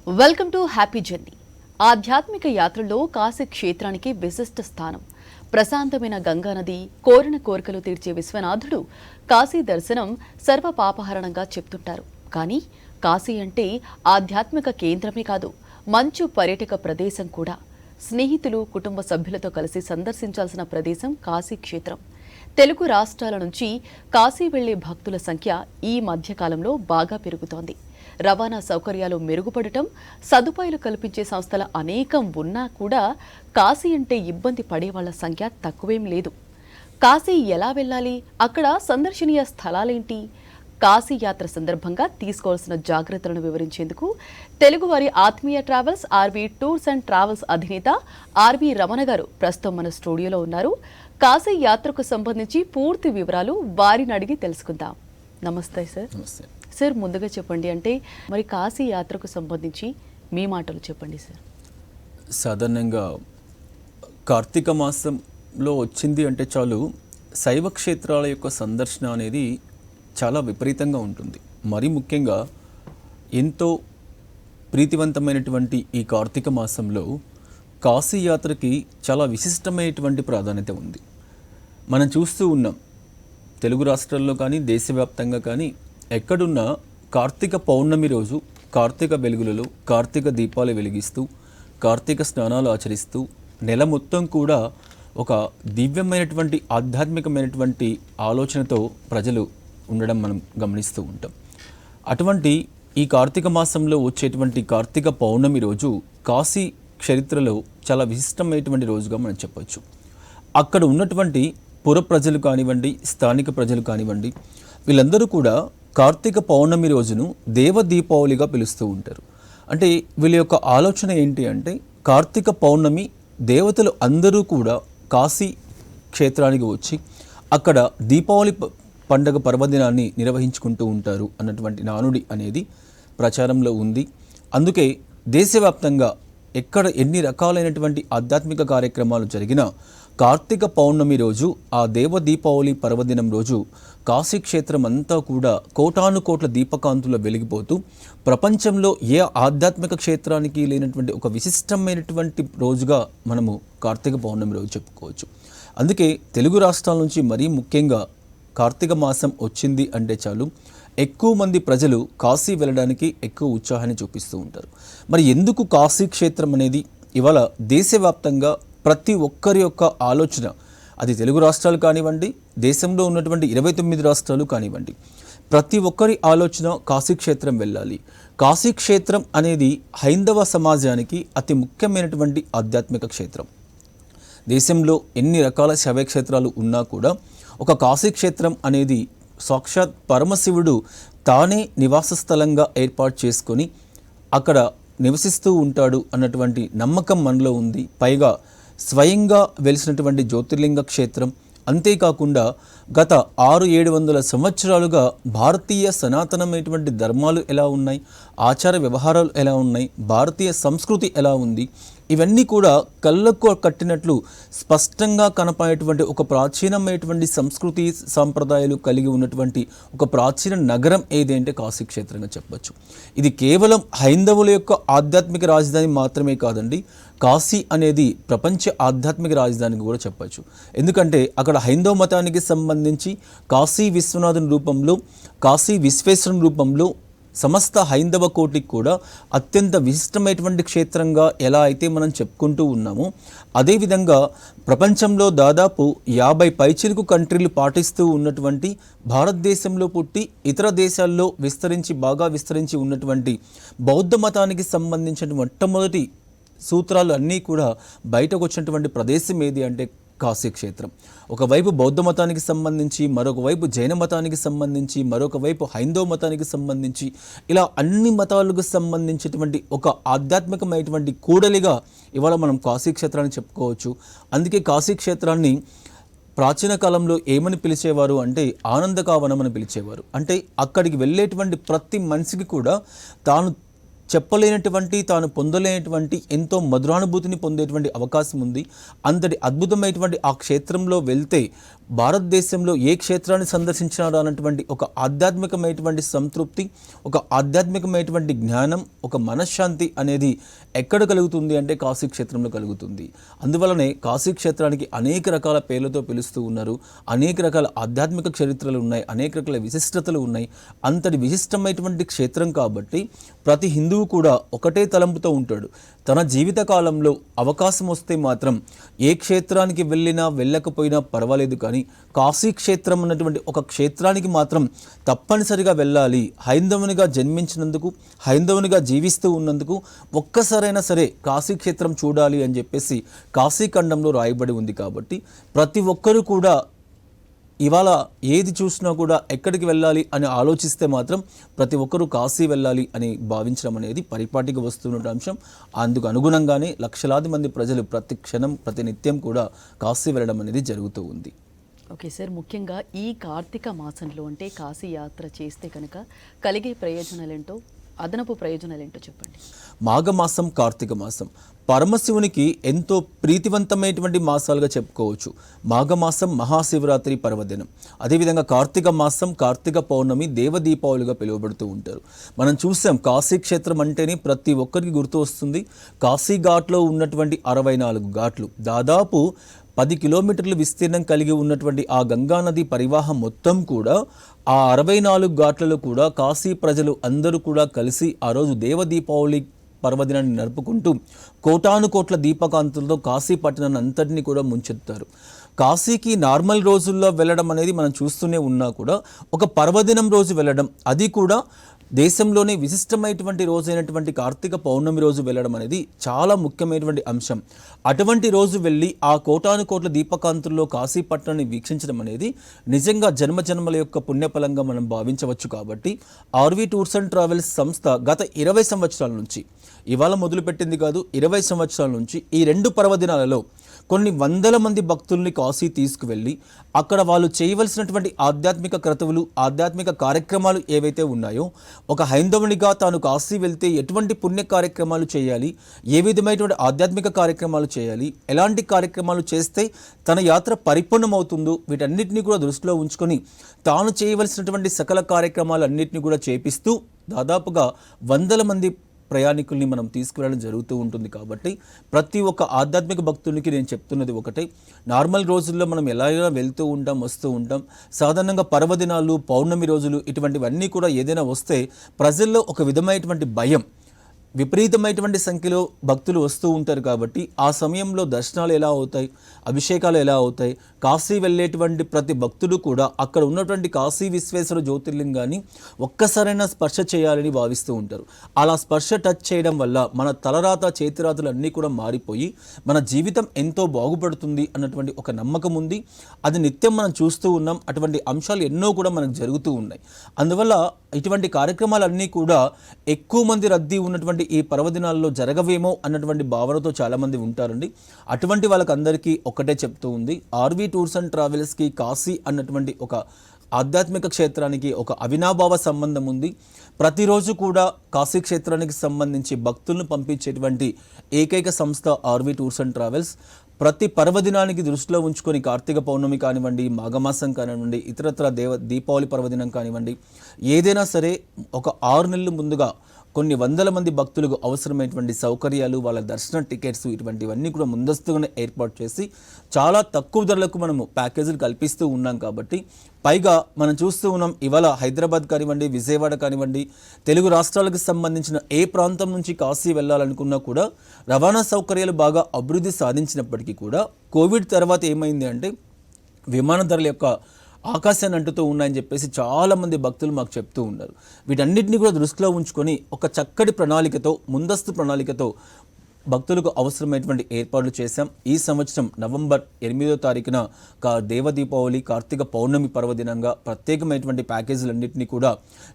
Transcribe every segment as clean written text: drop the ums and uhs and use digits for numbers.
Welcome to happy journey. ఆధ్యాత్మిక యాత్రలో కాశీ క్షేత్రానికి విశిష్ట స్థానం. ప్రశాంతమైన గంగానది, కోరిన కోరికలు తీర్చే విశ్వనాథుడు కాశీ దర్శనం సర్వ పాపహరణంగా చెప్తుంటారు. కానీ కాశీ అంటే ఆధ్యాత్మిక కేంద్రమే కాదు, మంచు పర్యాటక ప్రదేశం కూడా. స్నేహితులు, కుటుంబ సభ్యులతో కలిసి సందర్శించాల్సిన ప్రదేశం కాశీ క్షేత్రం. తెలుగు రాష్ట్రాల నుంచి కాశీ వెళ్లే భక్తుల సంఖ్య ఈ మధ్యకాలంలో బాగా పెరుగుతోంది. రవాణా సౌకర్యాలు మెరుగుపడటం, సదుపాయాలు కల్పించే సంస్థల అనేకం ఉన్నా కూడా కాశీ అంటే ఇబ్బంది పడేవాళ్ల సంఖ్య తక్కువేం లేదు. కాశీ ఎలా వెళ్ళాలి? అక్కడ సందర్శనీయ స్థలాలేంటి? కాశీ యాత్ర సందర్భంగా తీసుకోవాల్సిన జాగ్రత్తలను వివరించేందుకు తెలుగువారి ఆత్మీయ travels RV tours and travels అధినేత ఆర్వి రమణ గారు ప్రస్తుతం మన స్టూడియోలో ఉన్నారు. కాశీ యాత్రకు సంబంధించి పూర్తి వివరాలు వారిని అడిగి తెలుసుకుందాం. నమస్తే సార్. నమస్తే సార్, ముందుగా చెప్పండి, అంటే మరి కాశీ యాత్రకు సంబంధించి మీ మాటలు చెప్పండి సార్. సాధారణంగా కార్తీక మాసంలో వచ్చింది అంటే చాలు శైవ క్షేత్రాల యొక్క సందర్శన అనేది చాలా విపరీతంగా ఉంటుంది. మరి ముఖ్యంగా ఎంతో ప్రీతివంతమైనటువంటి ఈ కార్తీక మాసంలో కాశీ యాత్రకి చాలా విశిష్టమైనటువంటి ప్రాధాన్యత ఉంది. మనం చూస్తూ ఉన్నాం, తెలుగు రాష్ట్రాల్లో కానీ దేశవ్యాప్తంగా కానీ ఎక్కడున్నా కార్తీక పౌర్ణమి రోజు కార్తీక వెలుగులలో కార్తీక దీపాలు వెలిగిస్తూ కార్తీక స్నానాలు ఆచరిస్తూ నెల మొత్తం కూడా ఒక దివ్యమైనటువంటి ఆధ్యాత్మికమైనటువంటి ఆలోచనతో ప్రజలు ఉండడం మనం గమనిస్తూ ఉంటాం. అటువంటి ఈ కార్తీక మాసంలో వచ్చేటువంటి కార్తీక పౌర్ణమి రోజు కాశీ చరిత్రలో చాలా విశిష్టమైనటువంటి రోజుగా మనం చెప్పొచ్చు. అక్కడ ఉన్నటువంటి పుర ప్రజలు కానివ్వండి, స్థానిక ప్రజలు కానివ్వండి, వీళ్ళందరూ కూడా కార్తీక పౌర్ణమి రోజును దేవ దీపావళిగా పిలుస్తూ ఉంటారు. అంటే వీళ్ళ యొక్క ఆలోచన ఏంటి అంటే, కార్తీక పౌర్ణమి దేవతలు అందరూ కూడా కాశీ క్షేత్రానికి వచ్చి అక్కడ దీపావళి పండగ పర్వదినాన్ని నిర్వహించుకుంటూ ఉంటారు అన్నటువంటి నానుడి అనేది ప్రచారంలో ఉంది. అందుకే దేశవ్యాప్తంగా ఎక్కడ ఎన్ని రకాలైనటువంటి ఆధ్యాత్మిక కార్యక్రమాలు జరిగినా కార్తీక పౌర్ణమి రోజు, ఆ దేవ దీపావళి పర్వదినం రోజు కాశీ క్షేత్రం అంతా కూడా కోటాను కోట్ల దీపకాంతుల వెలిగిపోతూ ప్రపంచంలో ఏ ఆధ్యాత్మిక క్షేత్రానికి లేనటువంటి ఒక విశిష్టమైనటువంటి రోజుగా మనము కార్తీక పౌర్ణమి రోజు చెప్పుకోవచ్చు. అందుకే తెలుగు రాష్ట్రాల నుంచి మరీ ముఖ్యంగా కార్తీక మాసం వచ్చింది అంటే చాలు ఎక్కువ మంది ప్రజలు కాశీ వెళ్ళడానికి ఎక్కువ ఉత్సాహాన్ని చూపిస్తూ ఉంటారు. మరి ఎందుకు కాశీ క్షేత్రం అనేది ఇవాళ దేశవ్యాప్తంగా ప్రతి ఒక్కరి యొక్క ఆలోచన, అది తెలుగు రాష్ట్రాలు కానివ్వండి, దేశంలో ఉన్నటువంటి 29 రాష్ట్రాలు కానివ్వండి, ప్రతి ఒక్కరి ఆలోచన కాశీ క్షేత్రం వెళ్ళాలి. కాశీ క్షేత్రం అనేది హైందవ సమాజానికి అతి ముఖ్యమైనటువంటి ఆధ్యాత్మిక క్షేత్రం. దేశంలో ఎన్ని రకాల శైవక్షేత్రాలు ఉన్నా కూడా ఒక కాశీ క్షేత్రం అనేది సాక్షాత్ పరమశివుడు తానే నివాస స్థలంగా ఏర్పాటు చేసుకొని అక్కడ నివసిస్తూ ఉంటాడు అన్నటువంటి నమ్మకం మనలో ఉంది. పైగా స్వయంగా వెలిసినటువంటి జ్యోతిర్లింగ క్షేత్రం. అంతేకాకుండా గత 600-700 సంవత్సరాలుగా భారతీయ సనాతనమైనటువంటి ధర్మాలు ఎలా ఉన్నాయి, ఆచార వ్యవహారాలు ఎలా ఉన్నాయి, భారతీయ సంస్కృతి ఎలా ఉంది, ఇవన్నీ కూడా కళ్ళకు కట్టినట్లు స్పష్టంగా కనపడేటువంటి ఒక ప్రాచీనమైనటువంటి సంస్కృతి సాంప్రదాయాలు కలిగి ఉన్నటువంటి ఒక ప్రాచీన నగరం ఏది అంటే కాశీ క్షేత్రంగా చెప్పచ్చు. ఇది కేవలం హైందవుల యొక్క ఆధ్యాత్మిక రాజధాని మాత్రమే కాదండి, కాశీ అనేది ప్రపంచ ఆధ్యాత్మిక రాజధానికి కూడా చెప్పచ్చు. ఎందుకంటే అక్కడ హైందవ మతానికి సంబంధించి కాశీ విశ్వనాథుని రూపంలో, కాశీ విశ్వేశ్వరుని రూపంలో సమస్త హైందవ కోటికి కూడా అత్యంత విశిష్టమైనటువంటి క్షేత్రంగా ఎలా అయితే మనం చెప్పుకుంటూ ఉన్నామో, అదేవిధంగా ప్రపంచంలో దాదాపు 50 పైచిలుకు కంట్రీలు పాటిస్తూ ఉన్నటువంటి, భారతదేశంలో పుట్టి ఇతర దేశాల్లో బాగా విస్తరించి ఉన్నటువంటి బౌద్ధ మతానికి సంబంధించిన మొట్టమొదటి సూత్రాలు అన్నీ కూడా బయటకు వచ్చినటువంటి ప్రదేశం ఏది అంటే కాశీ క్షేత్రం. ఒకవైపు బౌద్ధ మతానికి సంబంధించి, మరొక వైపు జైన మతానికి సంబంధించి, మరొక వైపు హైందవ మతానికి సంబంధించి, ఇలా అన్ని మతాలకు సంబంధించినటువంటి ఒక ఆధ్యాత్మికమైనటువంటి కూడలిగా ఇవాళ మనం కాశీ క్షేత్రాన్ని చెప్పుకోవచ్చు. అందుకే కాశీ క్షేత్రాన్ని ప్రాచీన కాలంలో ఏమని పిలిచేవారు అంటే ఆనందకావనం అని పిలిచేవారు. అంటే అక్కడికి వెళ్ళేటువంటి ప్రతి మనిషికి కూడా తాను చెప్పలేనటువంటి, తాను పొందలేనటువంటి ఎంతో మధురానుభూతిని పొందేటువంటి అవకాశం ఉంది. అంతటి అద్భుతమైనటువంటి ఆ క్షేత్రంలో వెళ్తే భారతదేశంలో ఏ క్షేత్రాన్ని సందర్శించినారో అన్నటువంటి ఒక ఆధ్యాత్మికమైనటువంటి సంతృప్తి, ఒక ఆధ్యాత్మికమైనటువంటి జ్ఞానం, ఒక మనశ్శాంతి అనేది ఎక్కడ కలుగుతుంది అంటే కాశీ క్షేత్రంలో కలుగుతుంది. అందువలనే కాశీ క్షేత్రానికి అనేక రకాల పేర్లతో పిలుస్తూ ఉన్నారు. అనేక రకాల ఆధ్యాత్మిక చరిత్రలు ఉన్నాయి, అనేక రకాల విశిష్టతలు ఉన్నాయి. అంతటి విశిష్టమైనటువంటి క్షేత్రం కాబట్టి ప్రతి హిందువు కూడా ఒకటే తలంపుతో ఉంటాడు. తన జీవిత కాలంలో అవకాశం వస్తే మాత్రం ఏ క్షేత్రానికి వెళ్ళినా వెళ్ళకపోయినా పర్వాలేదు, కానీ కాశీ క్షేత్రం అన్నటువంటి ఒక క్షేత్రానికి మాత్రం తప్పనిసరిగా వెళ్ళాలి. హైందవునిగా జన్మించినందుకు, హైందవునిగా జీవిస్తూ ఉన్నందుకు ఒక్కసారైనా సరే కాశీ క్షేత్రం చూడాలి అని చెప్పేసి కాశీఖండంలో రాయబడి ఉంది. కాబట్టి ప్రతి ఒక్కరూ కూడా ఇవాళ ఏది చూసినా కూడా ఎక్కడికి వెళ్ళాలి అని ఆలోచిస్తే మాత్రం ప్రతి ఒక్కరూ కాశీ వెళ్ళాలి అని భావించడం అనేది పరిపాటికి వస్తున్న అంశం. అందుకు అనుగుణంగానే లక్షలాది మంది ప్రజలు ప్రతి క్షణం ప్రతి నిత్యం కూడా కాశీ వెళ్ళడం అనేది జరుగుతూ ఉంది. ఓకే సార్, ముఖ్యంగా ఈ కార్తీక మాసంలో అంటే కాశీ యాత్ర చేస్తే కనుక కలిగే ప్రయోజనాలేంటో, అదనపు ప్రయోజనాలేంటో చెప్పండి. మాఘమాసం, కార్తీక మాసం పరమశివునికి ఎంతో ప్రీతివంతమైనటువంటి మాసాలుగా చెప్పుకోవచ్చు. మాఘమాసం మహాశివరాత్రి పర్వదినం, అదేవిధంగా కార్తీక మాసం కార్తీక పౌర్ణమి దేవదీపావళిగా పిలువబడుతూ ఉంటారు. మనం చూసాం కాశీ క్షేత్రం అంటేనే ప్రతి ఒక్కరికి గుర్తు వస్తుంది. కాశీ ఘాట్లో ఉన్నటువంటి 64 ఘాట్లు, దాదాపు 10 కిలోమీటర్ల విస్తీర్ణం కలిగి ఉన్నటువంటి ఆ గంగానది పరివాహం మొత్తం కూడా ఆ 64 ఘాట్లలో కూడా కాశీ ప్రజలు అందరూ కూడా కలిసి ఆ రోజు దేవదీపావళి పర్వదినాన్ని నడుపుకుంటూ కోటాను కోట్ల దీపకాంతులతో కాశీ పట్టణాన్ని అంతటినీ కూడా ముంచెత్తారు. కాశీకి నార్మల్ రోజుల్లో వెళ్ళడం అనేది మనం చూస్తూనే ఉన్నా కూడా ఒక పర్వదినం రోజు వెళ్ళడం, అది కూడా దేశంలోనే విశిష్టమైనటువంటి రోజైనటువంటి కార్తీక పౌర్ణమి రోజు వెళ్ళడం అనేది చాలా ముఖ్యమైనటువంటి అంశం. అటువంటి రోజు వెళ్ళి ఆ కోటాను కోట్ల దీపకాంతుల్లో కాశీ పట్టణాన్ని వీక్షించడం అనేది నిజంగా జన్మజన్మల యొక్క పుణ్యఫలంగా మనం భావించవచ్చు. కాబట్టి ఆర్వీ టూర్స్ అండ్ ట్రావెల్స్ సంస్థ గత 20 సంవత్సరాల నుంచి, ఇవాళ మొదలుపెట్టింది కాదు, 20 సంవత్సరాల నుంచి ఈ 2 పర్వదినాలలో కొన్ని వందల మంది భక్తుల్ని కాశీ తీసుకువెళ్ళి అక్కడ వాళ్ళు చేయవలసినటువంటి ఆధ్యాత్మిక క్రతువులు, ఆధ్యాత్మిక కార్యక్రమాలు ఏవైతే ఉన్నాయో, ఒక హైందవునిగా తాను కాశీ వెళ్తే ఎటువంటి పుణ్య కార్యక్రమాలు చేయాలి, ఏ విధమైనటువంటి ఆధ్యాత్మిక కార్యక్రమాలు చేయాలి, ఎలాంటి కార్యక్రమాలు చేస్తే తన యాత్ర పరిపూర్ణమవుతుందో వీటన్నిటిని కూడా దృష్టిలో ఉంచుకొని తాను చేయవలసినటువంటి సకల కార్యక్రమాలన్నింటినీ కూడా చేపిస్తూ దాదాపుగా వందల మంది ప్రయాణికుల్ని మనం తీసుకువెళ్ళడం జరుగుతూ ఉంటుంది. కాబట్టి ప్రతి ఒక్క ఆధ్యాత్మిక భక్తునికి నేను చెప్తున్నది ఒకటే, నార్మల్ రోజుల్లో మనం ఎలాగైనా వెళ్తూ ఉంటాం, వస్తూ ఉంటాం. సాధారణంగా పర్వదినాలు, పౌర్ణమి రోజులు ఇటువంటివన్నీ కూడా ఏదైనా వస్తే ప్రజల్లో ఒక విధమైనటువంటి భయం, విపరీతమైనటువంటి సంఖ్యలో భక్తులు వస్తూ ఉంటారు. కాబట్టి ఆ సమయంలో దర్శనాలు ఎలా అవుతాయి, అభిషేకాలు ఎలా అవుతాయి, కాశీ వెళ్ళేటువంటి ప్రతి భక్తుడు కూడా అక్కడ ఉన్నటువంటి కాశీ విశ్వేశ్వర జ్యోతిర్లింగాన్ని ఒక్కసారైనా స్పర్శ చేయాలని భావిస్తూ ఉంటారు. అలా స్పర్శ టచ్ చేయడం వల్ల మన తలరాత, చేతిరాతలు అన్నీ కూడా మారిపోయి మన జీవితం ఎంతో బాగుపడుతుంది అన్నటువంటి ఒక నమ్మకం ఉంది. అది నిత్యం మనం చూస్తూ ఉన్నాం. అటువంటి అంశాలు ఎన్నో కూడా మనకు జరుగుతూ ఉన్నాయి. అందువల్ల ఇటువంటి కార్యక్రమాలన్నీ కూడా ఎక్కువ మంది రద్దీ ఉన్నటువంటి ఈ పర్వదినాల్లో జరగవేమో అన్నటువంటి భావనతో చాలామంది ఉంటారండి. అటువంటి వాళ్ళకందరికీ ఒకటే చెప్తూ ఉంది, ఆర్వీ టూర్స్ అండ్ ట్రావెల్స్కి కాశీ అన్నటువంటి ఒక ఆధ్యాత్మిక క్షేత్రానికి ఒక అవినాభావ సంబంధం ఉంది. ప్రతిరోజు కూడా కాశీ క్షేత్రానికి సంబంధించి భక్తులను పంపించేటువంటి ఏకైక సంస్థ ఆర్వీ టూర్స్ అండ్ ట్రావెల్స్. ప్రతి పర్వదినానికి దృష్టిలో ఉంచుకొని కార్తీక పౌర్ణమి కానివ్వండి, మాఘమాసం కానివ్వండి, ఇతరత్ర దీపావళి పర్వదినం కానివ్వండి, ఏదైనా సరే ఒక 6 నెలలు ముందుగా కొన్ని వందల మంది భక్తులకు అవసరమైనటువంటి సౌకర్యాలు, వాళ్ళ దర్శన టికెట్స్ ఇటువంటివన్నీ కూడా ముందస్తుగానే ఏర్పాటు చేసి చాలా తక్కువ ధరలకు మనము ప్యాకేజీలు కల్పిస్తూ ఉన్నాం. కాబట్టి పైగా మనం చూస్తూ ఉన్నాం, ఇవాళ హైదరాబాద్ కానివ్వండి, విజయవాడ కానివ్వండి, తెలుగు రాష్ట్రాలకు సంబంధించిన ఏ ప్రాంతం నుంచి కాశీ వెళ్ళాలనుకున్నా కూడా రవాణా సౌకర్యాలు బాగా అభివృద్ధి సాధించినప్పటికీ కూడా కోవిడ్ తర్వాత ఏమైంది అంటే విమాన ధరల యొక్క ఆకాశాన్ని అంటుతూ ఉన్నాయని చెప్పేసి చాలామంది భక్తులు మాకు చెప్తూ ఉన్నారు. వీటన్నిటిని కూడా దృష్టిలో ఉంచుకొని ఒక చక్కటి ప్రణాళికతో, ముందస్తు ప్రణాళికతో భక్తులకు అవసరమైనటువంటి ఏర్పాట్లు చేశాం. ఈ సంవత్సరం నవంబర్ 8వ తారీఖున దేవదీపావళి కార్తీక పౌర్ణమి పర్వదినంగా ప్రత్యేకమైనటువంటి ప్యాకేజీలన్నింటినీ కూడా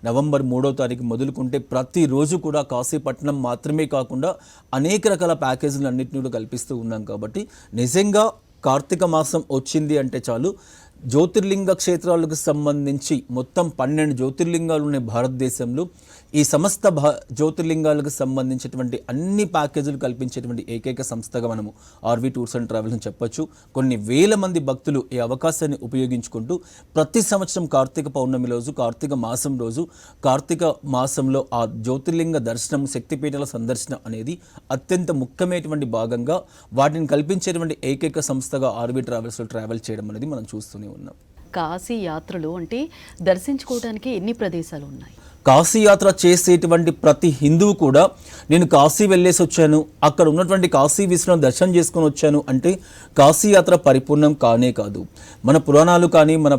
నవంబర్ 3వ తారీఖు మొదలుకుంటే ప్రతిరోజు కూడా కాశీపట్నం మాత్రమే కాకుండా అనేక రకాల ప్యాకేజీలన్నింటినీ కూడా కల్పిస్తూ ఉన్నాం. కాబట్టి నిజంగా కార్తీక మాసం వచ్చింది అంటే చాలు, జ్యోతిర్లింగ క్షేత్రాలకు సంబంధించి మొత్తం 12 జ్యోతిర్లింగాలు ఉన్నాయి భారతదేశంలో. ఈ సమస్త జ్యోతిర్లింగాలకు సంబంధించినటువంటి అన్ని ప్యాకేజీలు కల్పించేటువంటి ఏకైక సంస్థగా మనము ఆర్వి టూర్స్ అండ్ ట్రావెల్స్ అని చెప్పొచ్చు. కొన్ని వేల మంది భక్తులు ఈ అవకాశాన్ని ఉపయోగించుకుంటూ ప్రతి సంవత్సరం కార్తీక పౌర్ణమి రోజు, కార్తీక మాసం రోజు, కార్తీక మాసంలో ఆ జ్యోతిర్లింగ దర్శనం, శక్తిపీఠాల సందర్శన అనేది అత్యంత ముఖ్యమైనటువంటి భాగంగా వాటిని కల్పించేటువంటి ఏకైక సంస్థగా ఆర్వి ట్రావెల్స్లో ట్రావెల్ చేయడం అనేది మనం చూస్తూనే ఉన్నాం. కాశీ యాత్రలు అంటే దర్శించుకోవడానికి ఎన్ని ప్రదేశాలు ఉన్నాయి? కాశీ యాత్ర చేసేటువంటి ప్రతి హిందువు కూడా నేను కాశీ వెళ్ళేసి వచ్చాను, అక్కడ ఉన్నటువంటి కాశీ విశ్వనాథ్ దర్శనం చేసుకొని వచ్చాను అంటే కాశీ యాత్ర పరిపూర్ణం కానే కాదు. మన పురాణాలు కానీ, మన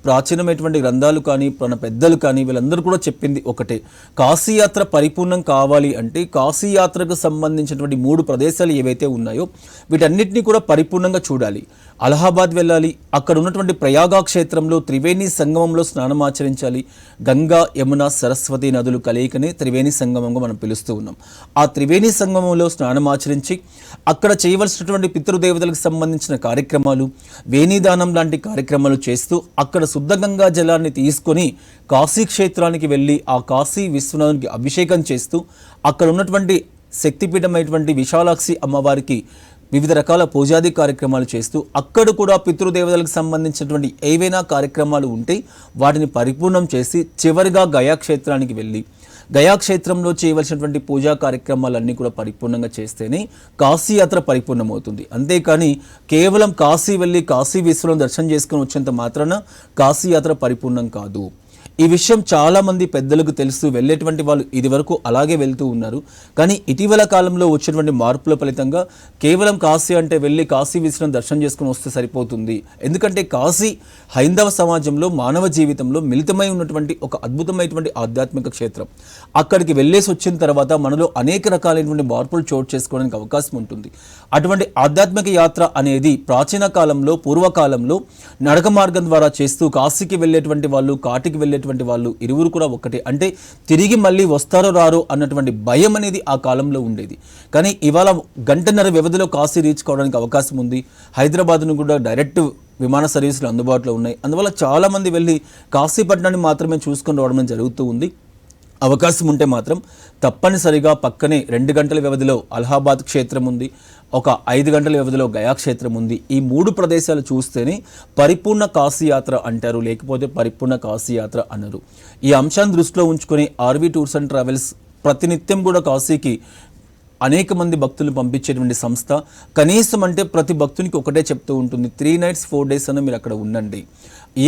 ప్రాచీనమైనటువంటి గ్రంథాలు కానీ, మన పెద్దలు కానీ వీళ్ళందరూ కూడా చెప్పింది ఒకటే, కాశీ యాత్ర పరిపూర్ణం కావాలి అంటే కాశీ యాత్రకు సంబంధించినటువంటి 3 ప్రదేశాలు ఏవైతే ఉన్నాయో వీటన్నిటిని కూడా పరిపూర్ణంగా చూడాలి. అలహాబాద్ వెళ్ళాలి, అక్కడ ఉన్నటువంటి ప్రయాగ క్షేత్రంలో త్రివేణి సంగమంలో స్నానం ఆచరించాలి. గంగా, యమున, సరస్వతి నదులు కలయికనే త్రివేణి సంగమంగా మనం పిలుస్తూ ఉన్నాం. ఆ త్రివేణి సంగమంలో స్నానం ఆచరించి అక్కడ చేయవలసినటువంటి పితృదేవతలకు సంబంధించిన కార్యక్రమాలు, వేణీదానం లాంటి కార్యక్రమాలు చేస్తూ అక్కడ శుద్ధ గంగా జలాన్ని తీసుకొని కాశీ క్షేత్రానికి వెళ్ళి ఆ కాశీ విశ్వనాథునికి అభిషేకం చేస్తూ అక్కడ ఉన్నటువంటి శక్తిపీఠమైనటువంటి విశాలాక్షి అమ్మవారికి వివిధ రకాల పూజాది కార్యక్రమాలు చేస్తూ అక్కడ కూడా పితృదేవతలకు సంబంధించినటువంటి ఏవైనా కార్యక్రమాలు ఉంటే వాటిని పరిపూర్ణం చేసి చివరిగా గయాక్షేత్రానికి వెళ్ళి గయాక్షేత్రంలో చేయవలసినటువంటి పూజా కార్యక్రమాలన్నీ కూడా పరిపూర్ణంగా చేస్తేనే కాశీ యాత్ర పరిపూర్ణమవుతుంది. అంతేకాని కేవలం కాశీ వెళ్ళి కాశీ విశ్వనాథుని దర్శనం చేసుకుని వచ్చేంత మాత్రాన కాశీ యాత్ర పరిపూర్ణం కాదు. ఈ విషయం చాలామంది పెద్దలకు తెలుసు, వెళ్ళేటువంటి వాళ్ళు ఇది వరకు అలాగే వెళ్తూ ఉన్నారు. కానీ ఇటీవల కాలంలో వచ్చేటువంటి మార్పుల ఫలితంగా కేవలం కాశీ అంటే వెళ్ళి కాశీ విశ్వనాథుని దర్శనం చేసుకుని వస్తే సరిపోతుంది. ఎందుకంటే కాశీ హైందవ సమాజంలో, మానవ జీవితంలో మిళితమై ఉన్నటువంటి ఒక అద్భుతమైనటువంటి ఆధ్యాత్మిక క్షేత్రం. అక్కడికి వెళ్ళేసి వచ్చిన తర్వాత మనలో అనేక రకాలైనటువంటి మార్పులు చోటు చేసుకోవడానికి అవకాశం ఉంటుంది. అటువంటి ఆధ్యాత్మిక యాత్ర అనేది ప్రాచీన కాలంలో, పూర్వకాలంలో నడక మార్గం ద్వారా చేస్తూ కాశీకి వెళ్ళేటువంటి వాళ్ళు, కాటికి వెళ్ళేటువంటి వాళ్ళు ఇరువురు కూడా ఒకటే. అంటే తిరిగి మళ్ళీ వస్తారో రారో అన్నటువంటి భయం అనేది ఆ కాలంలో ఉండేది. కానీ ఇవాళ గంటన్నర వ్యవధిలో కాశీ రీచ్ కావడానికి అవకాశం ఉంది. హైదరాబాద్ను కూడా డైరెక్ట్ విమాన సర్వీసులు అందుబాటులో ఉన్నాయి. అందువల్ల చాలామంది వెళ్ళి కాశీపట్నాన్ని మాత్రమే చూసుకొని రావడం జరుగుతూ ఉంది. అవకాశం ఉంటే మాత్రం తప్పనిసరిగా పక్కనే 2 గంటల వ్యవధిలో అలహాబాద్ క్షేత్రం ఉంది, ఒక 5 గంటల వ్యవధిలో గయా క్షేత్రం ఉంది. ఈ 3 ప్రదేశాలు చూస్తేనే పరిపూర్ణ కాశీ యాత్ర అంటారు, లేకపోతే పరిపూర్ణ కాశీ యాత్ర అన్నారు. ఈ అంశాన్ని దృష్టిలో ఉంచుకొని ఆర్వి టూర్స్ అండ్ ట్రావెల్స్ ప్రతినిత్యం కూడా కాశీకి అనేక మంది భక్తులు పంపించేటువంటి సంస్థ. కనీసం అంటే ప్రతి భక్తునికి ఒకటే చెప్తూ ఉంటుంది, 3 nights 4 days అన్న మీరు అక్కడ ఉండండి.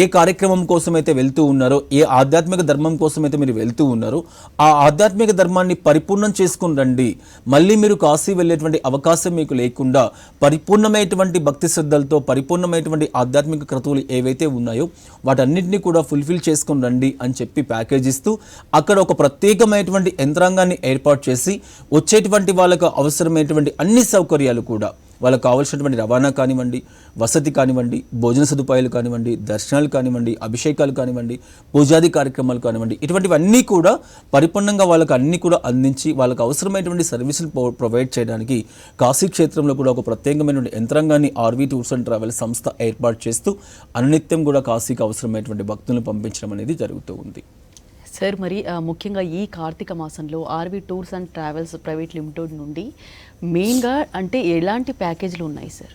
ఏ కార్యక్రమం కోసమైతే వెళ్తూ ఉన్నారో, ఏ ఆధ్యాత్మిక ధర్మం కోసమైతే మీరు వెళ్తూ ఉన్నారో ఆ ఆధ్యాత్మిక ధర్మాన్ని పరిపూర్ణం చేసుకుని రండి. మళ్ళీ మీరు కాశీ వెళ్ళేటువంటి అవకాశం మీకు లేకుండా పరిపూర్ణమైనటువంటి భక్తి శ్రద్ధలతో పరిపూర్ణమైనటువంటి ఆధ్యాత్మిక క్రతువులు ఏవైతే ఉన్నాయో వాటన్నిటిని కూడా ఫుల్ఫిల్ చేసుకుని రండి అని చెప్పి ప్యాకేజ్ ఇస్తూ అక్కడ ఒక ప్రత్యేకమైనటువంటి యంత్రాంగాన్ని ఏర్పాటు చేసి వచ్చేటువంటి వాళ్ళకు అవసరమైనటువంటి అన్ని సౌకర్యాలు కూడా, వాళ్ళకు కావాల్సినటువంటి రవాణా కానివ్వండి, వసతి కానివ్వండి, భోజన సదుపాయాలు కానివ్వండి, దర్శనాలు కానివ్వండి, అభిషేకాలు కానివ్వండి, పూజాది కార్యక్రమాలు కానివ్వండి, ఇటువంటివన్నీ కూడా పరిపూర్ణంగా వాళ్ళకు అన్నీ కూడా అందించి వాళ్ళకు అవసరమైనటువంటి సర్వీసులు ప్రొవైడ్ చేయడానికి కాశీ క్షేత్రంలో కూడా ఒక ప్రత్యేకమైనటువంటి యంత్రాంగాన్ని ఆర్వి టూర్స్ అండ్ ట్రావెల్స్ సంస్థ ఏర్పాటు చేస్తూ అనునిత్యం కూడా కాశీకి అవసరమైనటువంటి భక్తులను పంపించడం అనేది జరుగుతూ ఉంది. సార్, మరి ముఖ్యంగా ఈ కార్తీక మాసంలో RV tours and travels private limited నుండి మెయిన్గా అంటే ఎలాంటి ప్యాకేజీలు ఉన్నాయి సార్?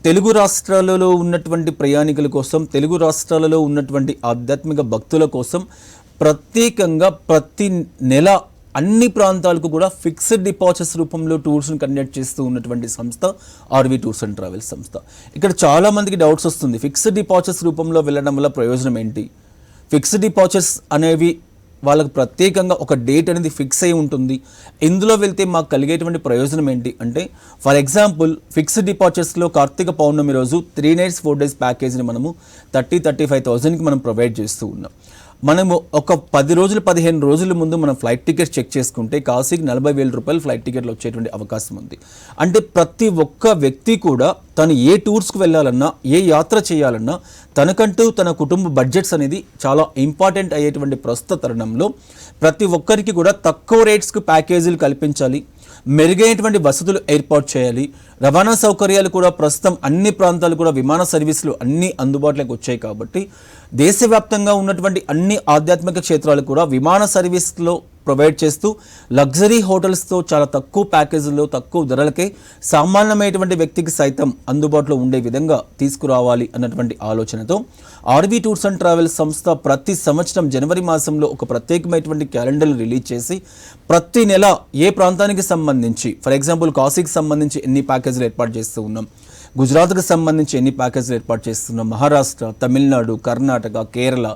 తెలుగు రాష్ట్రాలలో ఉన్నటువంటి ప్రయాణికుల కోసం, తెలుగు రాష్ట్రాలలో ఉన్నటువంటి ఆధ్యాత్మిక భక్తుల కోసం ప్రత్యేకంగా ప్రతి నెల అన్ని ప్రాంతాలకు కూడా ఫిక్స్డ్ డిపాజిట్స్ రూపంలో టూర్స్ని కండక్ట్ చేస్తూ ఉన్నటువంటి సంస్థ ఆర్వి టూర్స్ అండ్ ట్రావెల్స్ సంస్థ. ఇక్కడ చాలామందికి డౌట్స్ వస్తుంది, ఫిక్స్డ్ డిపాజిట్స్ రూపంలో వెళ్ళడం వల్ల ప్రయోజనం ఏంటి? ఫిక్స్డ్ డిపాజిట్స్ అనేవి వాళ్ళకు ప్రత్యేకంగా ఒక డేట్ అనేది ఫిక్స్ అయి ఉంటుంది. ఇందులో వెళ్తే మాకు కలిగేటువంటి ప్రయోజనం ఏంటి అంటే, ఫర్ ఎగ్జాంపుల్ ఫిక్స్డ్ డిపాజిట్స్లో కార్తీక పౌర్ణమి రోజు 3 nights 4 days ప్యాకేజ్ని మనము 30-35,000కి మనం ప్రొవైడ్ చేస్తూ ఉన్నాం. మనము ఒక 10 రోజులు 15 రోజుల ముందు మనం ఫ్లైట్ టికెట్స్ చెక్ చేసుకుంటే కాశీకి 40,000 రూపాయలు ఫ్లైట్ టికెట్లు వచ్చేటువంటి అవకాశం ఉంది. అంటే ప్రతి ఒక్క వ్యక్తి కూడా తను ఏ టూర్స్కి వెళ్ళాలన్నా, ఏ యాత్ర చేయాలన్నా తనకంటూ తన కుటుంబ బడ్జెట్స్ అనేది చాలా ఇంపార్టెంట్ అయ్యేటువంటి ప్రస్తుత తరుణంలో ప్రతి ఒక్కరికి కూడా తక్కువ రేట్స్కి ప్యాకేజీలు కల్పించాలి. మెరుగైనటువంటి వసతులు ఏర్పాటు చేయాలి. రవాణా సౌకర్యాలు కూడా ప్రస్తుతం అన్ని ప్రాంతాలు కూడా విమాన సర్వీసులు అన్నీ అందుబాటులోకి వచ్చాయి కాబట్టి దేశవ్యాప్తంగా ఉన్నటువంటి అన్ని ఆధ్యాత్మిక క్షేత్రాలు కూడా విమాన సర్వీస్లో ప్రొవైడ్ చేస్తూ లగ్జరీ హోటల్స్తో చాలా తక్కువ ప్యాకేజీల్లో తక్కువ ధరలకే సామాన్యమైనటువంటి వ్యక్తికి సైతం అందుబాటులో ఉండే విధంగా తీసుకురావాలి అన్నటువంటి ఆలోచనతో ఆర్వీ టూర్స్ అండ్ ట్రావెల్స్ సంస్థ ప్రతి సంవత్సరం జనవరి మాసంలో ఒక ప్రత్యేకమైనటువంటి క్యాలెండర్ను రిలీజ్ చేసి ప్రతి నెల ఏ ప్రాంతానికి సంబంధించి, ఫర్ ఎగ్జాంపుల్ కాశీకి సంబంధించి ఎన్ని ప్యాకేజీలు ఏర్పాటు చేస్తూ ఉన్నాం, గుజరాత్కు సంబంధించి ఎన్ని ప్యాకేజీలు ఏర్పాటు చేస్తున్నాం, మహారాష్ట్ర, తమిళనాడు, కర్ణాటక, కేరళ,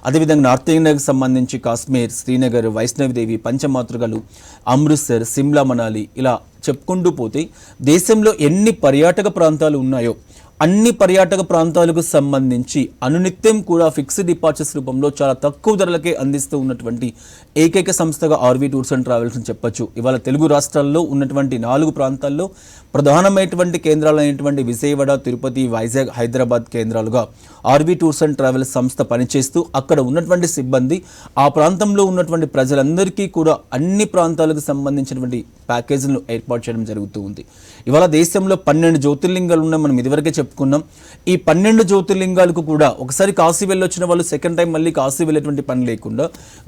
అదేవిధంగా నార్త్ ఇండియాకి సంబంధించి కాశ్మీర్, శ్రీనగర్, వైష్ణవిదేవి, పంచమాతృకలు, అమృత్సర్, సిమ్లా, మనాలి ఇలా చెప్పుకుంటూ పోతే దేశంలో ఎన్ని పర్యాటక ప్రాంతాలు ఉన్నాయో అన్ని పర్యాటక ప్రాంతాలకు సంబంధించి అనునిత్యం కూడా ఫిక్స్డ్ డిపార్చర్స్ రూపంలో చాలా తక్కువ ధరలకే అందిస్తూ ఉన్నటువంటి ఏకైక సంస్థగా ఆర్వీ టూర్స్ అండ్ ట్రావెల్స్ అని చెప్పొచ్చు. ఇవాళ తెలుగు రాష్ట్రాల్లో ఉన్నటువంటి 4 ప్రాంతాల్లో ప్రధానమైనటువంటి కేంద్రాలైనటువంటి విజయవాడ, తిరుపతి, వైజాగ్, హైదరాబాద్ కేంద్రాలుగా ఆర్వీ టూర్స్ అండ్ ట్రావెల్స్ సంస్థ పనిచేస్తూ అక్కడ ఉన్నటువంటి సిబ్బంది ఆ ప్రాంతంలో ఉన్నటువంటి ప్రజలందరికీ కూడా అన్ని ప్రాంతాలకు సంబంధించినటువంటి ప్యాకేజీలను ఏర్పాటు చేయడం జరుగుతూ ఉంది. ఇవాళ దేశంలో 12 జ్యోతిర్లింగాలు ఉన్నాయి, మనం ఇదివరకే చెప్పుకున్నాం. ఈ 12 జ్యోతిర్లింగాలకు కూడా ఒకసారి కాశీ వెళ్ళొచ్చిన వాళ్ళు సెకండ్ టైం మళ్ళీ కాశీ వెళ్ళేటువంటి పని లేకుండా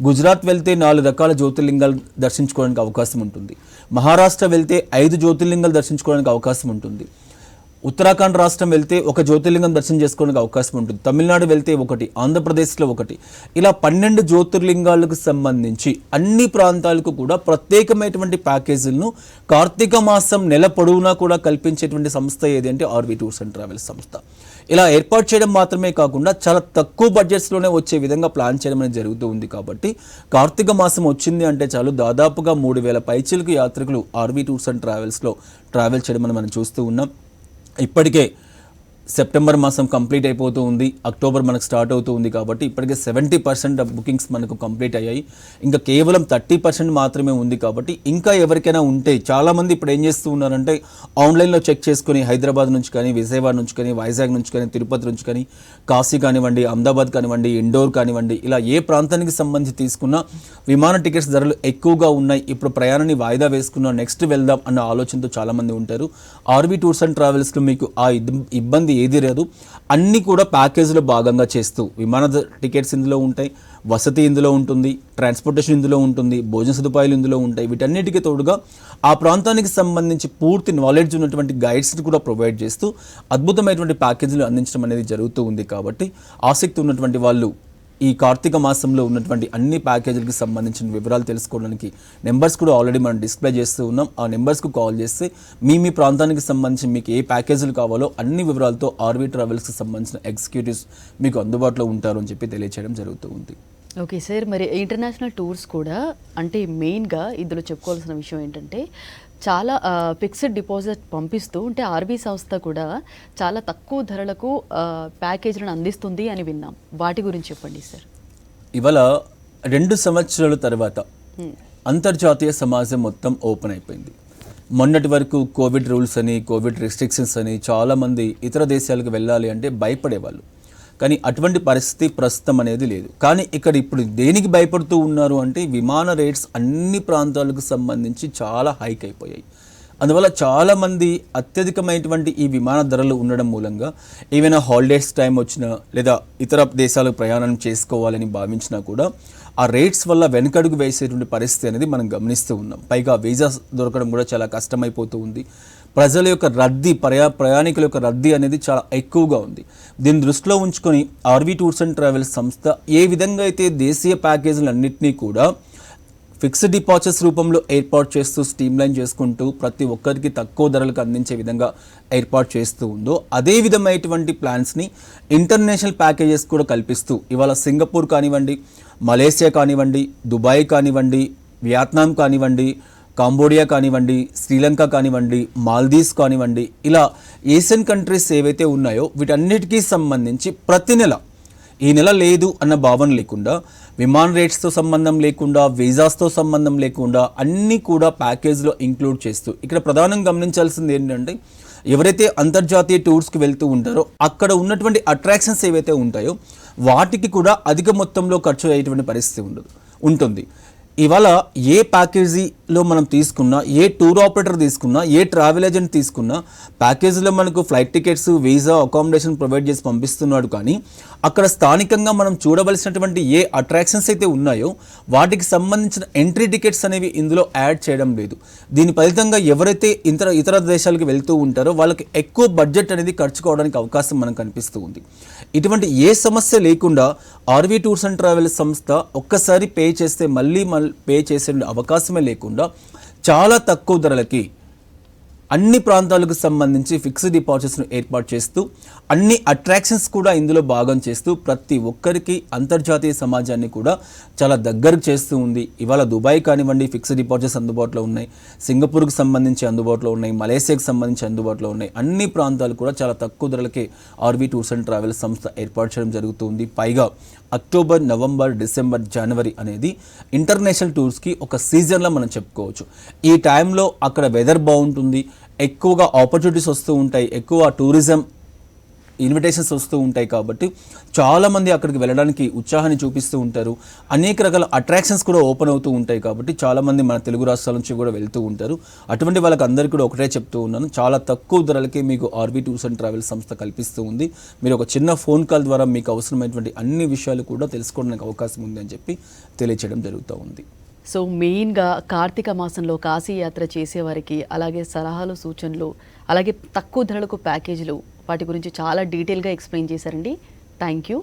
గుజరాత్ వెళ్తే 4 రకాల జ్యోతిర్లింగాలు దర్శించుకోవడానికి అవకాశం ఉంటుంది. మహారాష్ట్ర వెళ్తే 5 జ్యోతిర్లింగాలు దర్శించుకోవడానికి అవకాశం ఉంటుంది. ఉత్తరాఖండ్ రాష్ట్రం వెళ్తే 1 జ్యోతిర్లింగం దర్శనం చేసుకోవడానికి అవకాశం ఉంటుంది. తమిళనాడు వెళ్తే 1, ఆంధ్రప్రదేశ్లో 1, ఇలా 12 జ్యోతిర్లింగాలకు సంబంధించి అన్ని ప్రాంతాలకు కూడా ప్రత్యేకమైనటువంటి ప్యాకేజీలను కార్తీక మాసం నెల పొడవునా కూడా కల్పించేటువంటి సంస్థ ఏది అంటే ఆర్వీ టూర్స్ అండ్ ట్రావెల్స్ సంస్థ. ఇలా ఏర్పాటు చేయడం మాత్రమే కాకుండా చాలా తక్కువ బడ్జెట్స్లోనే వచ్చే విధంగా ప్లాన్ చేయడం అనేది జరుగుతూ ఉంది. కాబట్టి కార్తీక మాసం వచ్చింది అంటే చాలు దాదాపుగా 3000 పైచిలకు యాత్రికులు ఆర్వీ టూర్స్ అండ్ ట్రావెల్స్లో ట్రావెల్ చేయడం మనం చూస్తూ ఉన్నాం. ఇప్పటికే సెప్టెంబర్ మాసం కంప్లీట్ అయిపోతూ ఉంది, అక్టోబర్ మనకు స్టార్ట్ అవుతూ ఉంది. కాబట్టి ఇప్పటికే 70% బుకింగ్స్ మనకు కంప్లీట్ అయ్యాయి. ఇంకా కేవలం 30% మాత్రమే ఉంది. కాబట్టి ఇంకా ఎవరికైనా ఉంటే చాలామంది ఇప్పుడు ఏం చేస్తూ ఉన్నారంటే ఆన్లైన్లో చెక్ చేసుకుని హైదరాబాద్ నుంచి కానీ, విజయవాడ నుంచి కానీ, వైజాగ్ నుంచి కానీ, తిరుపతి నుంచి కానీ, కాశీ కానివ్వండి, అహ్మదాబాద్ కానివ్వండి, ఇండోర్ కానివ్వండి, ఇలా ఏ ప్రాంతానికి సంబంధించి తీసుకున్నా విమాన టికెట్స్ ధరలు ఎక్కువగా ఉన్నాయి, ఇప్పుడు ప్రయాణాన్ని వాయిదా వేసుకున్నా నెక్స్ట్ వెళ్దాం అన్న ఆలోచనతో చాలామంది ఉంటారు. ఆర్వీ టూర్స్ అండ్ ట్రావెల్స్లో మీకు ఆ ఇబ్బంది ఏది లేదు. అన్నీ కూడా ప్యాకేజీలో భాగంగా చేస్తూ విమాన టికెట్స్ ఇందులో ఉంటాయి, వసతి ఇందులో ఉంటుంది, ట్రాన్స్పోర్టేషన్ ఇందులో ఉంటుంది, భోజన సదుపాయాలు ఇందులో ఉంటాయి. వీటన్నిటికీ తోడుగా ఆ ప్రాంతానికి సంబంధించి పూర్తి నాలెడ్జ్ ఉన్నటువంటి గైడ్స్ని కూడా ప్రొవైడ్ చేస్తూ అద్భుతమైనటువంటి ప్యాకేజీలు అందించడం అనేది జరుగుతూ ఉంది. కాబట్టి ఆసక్తి ఉన్నటువంటి వాళ్ళు ఈ కార్తీక మాసంలో ఉన్నటువంటి అన్ని ప్యాకేజీలకు సంబంధించిన వివరాలు తెలుసుకోవడానికి నెంబర్స్ కూడా ఆల్రెడీ మనం డిస్ప్లే చేస్తూ ఉన్నాం. ఆ నెంబర్స్కు కాల్ చేస్తే మీ ప్రాంతానికి సంబంధించి మీకు ఏ ప్యాకేజీలు కావాలో అన్ని వివరాలతో ఆర్వీ ట్రావెల్స్కి సంబంధించిన ఎగ్జిక్యూటివ్స్ మీకు అందుబాటులో ఉంటారు అని చెప్పి తెలియచేయడం జరుగుతూ ఉంది. ఓకే సార్, మరి ఇంటర్నేషనల్ టూర్స్ కూడా అంటే మెయిన్గా ఇందులో చెప్పుకోవాల్సిన విషయం ఏంటంటే చాలా ఫిక్స్డ్ డిపాజిట్ పంపిస్తూ అంటే ఆర్వీ సంస్థ కూడా చాలా తక్కువ ధరలకు ప్యాకేజీలను అందిస్తుంది అని విన్నాం. వాటి గురించి చెప్పండి సార్. ఇవాళ 2 సంవత్సరాల తర్వాత అంతర్జాతీయ సమాజం మొత్తం ఓపెన్ అయిపోయింది. మొన్నటి వరకు కోవిడ్ రూల్స్ అని, కోవిడ్ రెస్ట్రిక్షన్స్ అని చాలామంది ఇతర దేశాలకు వెళ్ళాలి అంటే భయపడేవాళ్ళు. కానీ అటువంటి పరిస్థితి ప్రస్తుతం అనేది లేదు. కానీ ఇప్పుడు దేనికి భయపడుతూ ఉన్నారు అంటే విమాన రేట్స్ అన్ని ప్రాంతాలకు సంబంధించి చాలా హైక్ అయిపోయాయి. అందువల్ల చాలామంది అత్యధికమైనటువంటి ఈ విమాన ధరలు ఉండడం మూలంగా ఏమైనా హాలిడేస్ టైం వచ్చినా లేదా ఇతర దేశాలకు ప్రయాణం చేసుకోవాలని భావించినా కూడా ఆ రేట్స్ వల్ల వెనుకడుగు వేసేటువంటి పరిస్థితి అనేది మనం గమనిస్తూ ఉన్నాం. పైగా వీసా దొరకడం కూడా చాలా కష్టమైపోతూ ఉంది. ప్రజల యొక్క రద్దీ, ప్రయాణికుల యొక్క రద్దీ అనేది చాలా ఎక్కువగా ఉంది. దీన్ని దృష్టిలో ఉంచుకొని ఆర్వీ టూర్స్ అండ్ ట్రావెల్స్ సంస్థ ఏ విధంగా అయితే దేశీయ ప్యాకేజీలన్నింటినీ కూడా ఫిక్స్డ్ డిపాజిట్స్ రూపంలో ఏర్పాటు చేస్తూ స్ట్రీమ్లైన్ చేసుకుంటూ ప్రతి ఒక్కరికి తక్కువ ధరలకు అందించే విధంగా ఏర్పాటు చేస్తూ ఉందో అదే విధమైనటువంటి ప్లాన్స్ని ఇంటర్నేషనల్ ప్యాకేజెస్ కూడా కల్పిస్తూ ఇవాళ సింగపూర్ కానివ్వండి, మలేసియా కానివ్వండి, దుబాయ్ కానివ్వండి, వియత్నాం కానివ్వండి, కాంబోడియా కానివ్వండి, శ్రీలంక కానివ్వండి, మాల్దీవ్స్ కానివ్వండి, ఇలా ఏషియన్ కంట్రీస్ ఏవైతే ఉన్నాయో వీటన్నిటికీ సంబంధించి ప్రతి నెల ఈ నెల లేదు అన్న భావన లేకుండా, విమాన రేట్స్తో సంబంధం లేకుండా, వీసాస్తో సంబంధం లేకుండా అన్నీ కూడా ప్యాకేజ్లో ఇంక్లూడ్ చేస్తూ ఇక్కడ ప్రధానంగా గమనించాల్సింది ఏంటంటే ఎవరైతే అంతర్జాతీయ టూర్స్కి వెళ్తూ ఉంటారో అక్కడ ఉన్నటువంటి అట్రాక్షన్స్ ఏవైతే ఉంటాయో వాటికి కూడా అధిక మొత్తంలో ఖర్చు అయ్యేటువంటి పరిస్థితి ఉంటుంది. ఇవాళ ఏ ప్యాకేజీ లో మనం తీసుకున్నా, ఏ టూర్ ఆపరేటర్ తీసుకున్నా, ఏ ట్రావెల్ ఏజెంట్ తీసుకున్నా ప్యాకేజీలో మనకు flight tickets, visa, accommodation provide చేసి పంపిస్తున్నాడు. కానీ అక్కడ స్థానికంగా మనం చూడవలసినటువంటి ఏ అట్రాక్షన్స్ అయితే ఉన్నాయో వాటికి సంబంధించిన ఎంట్రీ టికెట్స్ అనేవి ఇందులో యాడ్ చేయడం లేదు. దీని ఫలితంగా ఎవరైతే ఇతర దేశాలకు వెళ్తూ ఉంటారో వాళ్ళకి ఎక్కువ బడ్జెట్ అనేది ఖర్చు కావడానికి అవకాశం మనకు కనిపిస్తూ ఉంది. ఇటువంటి ఏ సమస్య లేకుండా ఆర్వీ టూర్స్ అండ్ ట్రావెల్ సంస్థ ఒక్కసారి పే చేస్తే మళ్ళీ పే చేసే అవకాశమే లేకుండా చాలా తక్కువ ధరలకి అన్ని ప్రాంతాలకు సంబంధించి ఫిక్స్డ్ డిపాజిట్స్ను ఏర్పాటు చేస్తూ అన్ని అట్రాక్షన్స్ కూడా ఇందులో భాగం చేస్తూ ప్రతి ఒక్కరికి అంతర్జాతీయ సమాజాన్ని కూడా చాలా దగ్గరకు చేస్తూ ఉంది. ఇవాళ దుబాయ్ కానివ్వండి ఫిక్స్డ్ డిపాజిట్స్ అందుబాటులో ఉన్నాయి, సింగపూర్కి సంబంధించి అందుబాటులో ఉన్నాయి, మలేసియాకి సంబంధించి అందుబాటులో ఉన్నాయి. అన్ని ప్రాంతాలు కూడా చాలా తక్కువ ధరలకే ఆర్వీ టూర్స్ అండ్ ట్రావెల్ సంస్థ ఏర్పాటు చేయడం జరుగుతుంది. పైగా అక్టోబర్, నవంబర్, డిసెంబర్, జనవరి అనేది ఇంటర్నేషనల్ టూర్స్కి ఒక సీజన్లో మనం చెప్పుకోవచ్చు. ఈ టైంలో అక్కడ వెదర్ బాగుంటుంది, ఎక్కువగా ఆపర్చునిటీస్ వస్తూ ఉంటాయి, ఎక్కువ టూరిజం ఇన్విటేషన్స్ వస్తూ ఉంటాయి. కాబట్టి చాలామంది అక్కడికి వెళ్ళడానికి ఉత్సాహాన్ని చూపిస్తూ ఉంటారు. అనేక రకాల అట్రాక్షన్స్ కూడా ఓపెన్ అవుతూ ఉంటాయి. కాబట్టి చాలామంది మన తెలుగు రాష్ట్రాల నుంచి కూడా వెళ్తూ ఉంటారు. అటువంటి వాళ్ళకి అందరికీ కూడా ఒకటే చెప్తూ ఉన్నాను, చాలా తక్కువ ధరలకే మీకు ఆర్వీ టూర్స్ అండ్ ట్రావెల్ సంస్థ కల్పిస్తూ ఉంది. మీరు ఒక చిన్న ఫోన్ కాల్ ద్వారా మీకు అవసరమైనటువంటి అన్ని విషయాలు కూడా తెలుసుకోవడానికి అవకాశం ఉంది అని చెప్పి తెలియచేయడం జరుగుతూ ఉంది. సో మెయిన్గా కార్తీక మాసంలో కాశీ యాత్ర చేసేవారికి అలాగే సలహాలు, సూచనలు, అలాగే తక్కువ ధరలకు ప్యాకేజీలు, వాటి గురించి చాలా డీటెయిల్గా ఎక్స్ప్లెయిన్ చేశారండి. Thank you.